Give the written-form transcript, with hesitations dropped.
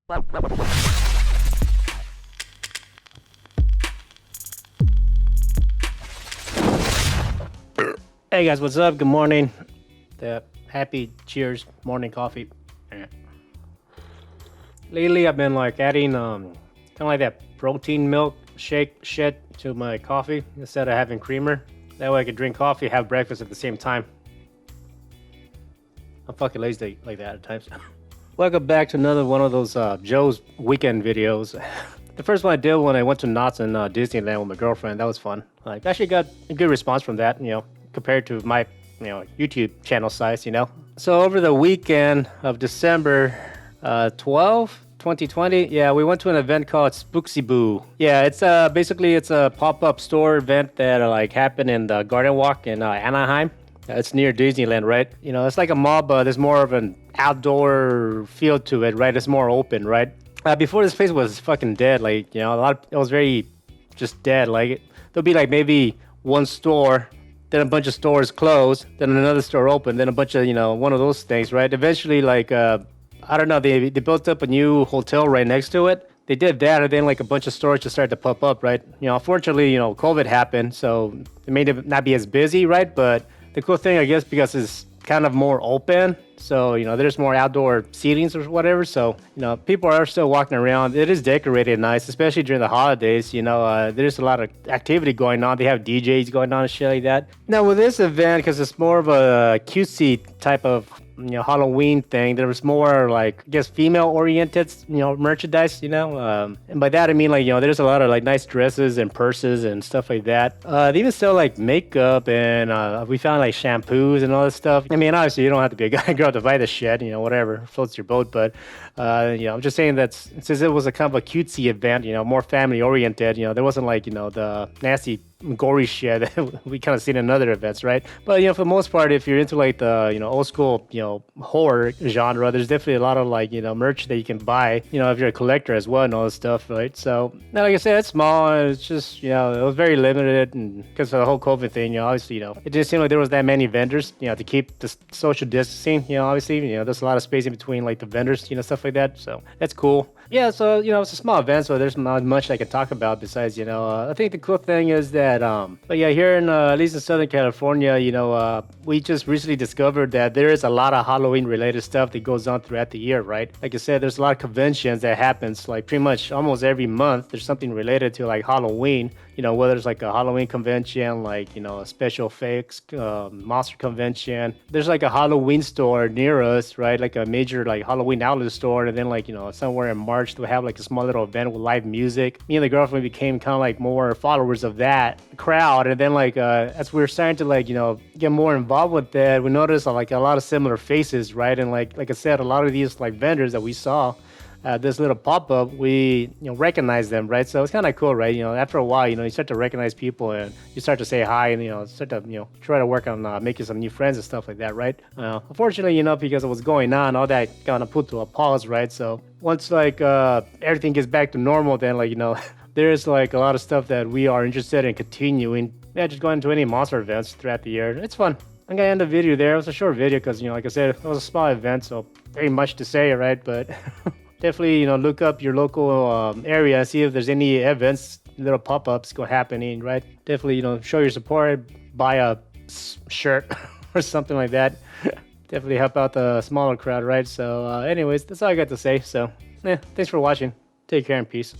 Hey guys, what's up? Good morning. The happy cheers morning coffee. Lately I've been like adding kind of like that protein milk shake shit to my coffee instead of having creamer. That way I could drink coffee, have breakfast at the same time. I'm fucking lazy like that at times. Welcome back to another one of those Joe's weekend videos. The first one I did when I went to Knott's in Disneyland with my girlfriend. That was fun. Like, actually got a good response from that, compared to my, YouTube channel size, So over the weekend of December 12, 2020, yeah, we went to an event called SpooksieBoo. Yeah, it's basically it's a pop-up store event that like happened in the Garden Walk in Anaheim. It's near Disneyland, right? It's like a mall, but there's more of an outdoor feel to it, right? It's more open, right? Before this place was fucking dead, like, it was very just dead. Like, there'll be like maybe one store, then a bunch of stores closed, then another store open, then a bunch of, one of those things, right? Eventually, like, I don't know, they built up a new hotel right next to it. They did that, and then like a bunch of stores just started to pop up, right? Unfortunately, COVID happened, so it may not be as busy, right? But the cool thing, I guess, because it's kind of more open, so there's more outdoor seatings or whatever, so people are still walking around. It is decorated nice, especially during the holidays. There's a lot of activity going on. They have DJs going on and shit like that. Now with this event, because it's more of a cutesy type of Halloween thing, there was more like, I guess, female oriented merchandise, and by that I mean like there's a lot of like nice dresses and purses and stuff like that. They even sell like makeup, and we found like shampoos and all this stuff. I mean, obviously you don't have to be a guy girl to buy this shit, whatever floats your boat, but I'm just saying that since it was a kind of a cutesy event, more family oriented, there wasn't like the nasty gory shit that we kind of seen in other events, right? But for the most part, if you're into like the old school horror genre, there's definitely a lot of like merch that you can buy, if you're a collector as well and all this stuff, right? So now, like I said, it's small, and it's just it was very limited, and because of the whole COVID thing, obviously it didn't seem like there was that many vendors, to keep the social distancing. Obviously there's a lot of space in between like the vendors, stuff like that, so that's cool. Yeah, so it's a small event, so there's not much I can talk about besides I think the cool thing is that but yeah, here in at least in Southern California, we just recently discovered that there is a lot of Halloween related stuff that goes on throughout the year, right? Like I said, there's a lot of conventions that happens like pretty much almost every month. There's something related to like Halloween, whether it's like a Halloween convention, like a special effects monster convention. There's like a Halloween store near us, right? Like a major like Halloween outlet store, and then like somewhere in March they'll have like a small little event with live music. Me and the girlfriend became kind of like more followers of that crowd, and then like as we were starting to like get more involved with that, we noticed like a lot of similar faces, right? And like I said, a lot of these like vendors that we saw this little pop-up, we recognize them, right? So it's kind of cool, right? After a while, you start to recognize people, and you start to say hi, and start to try to work on making some new friends and stuff like that, right? Unfortunately, because of what's going on, all that kind of put to a pause, right? So once like everything gets back to normal, then like there's like a lot of stuff that we are interested in continuing. Yeah, just going to any monster events throughout the year. It's fun. I'm gonna end the video there. It was a short video because like I said, it was a small event, so very much to say, right? But definitely look up your local area and see if there's any events, little pop-ups happening, right? Definitely show your support, buy a shirt or something like that. Definitely help out the smaller crowd, right? So anyways, that's all I got to say. So yeah, thanks for watching. Take care and peace.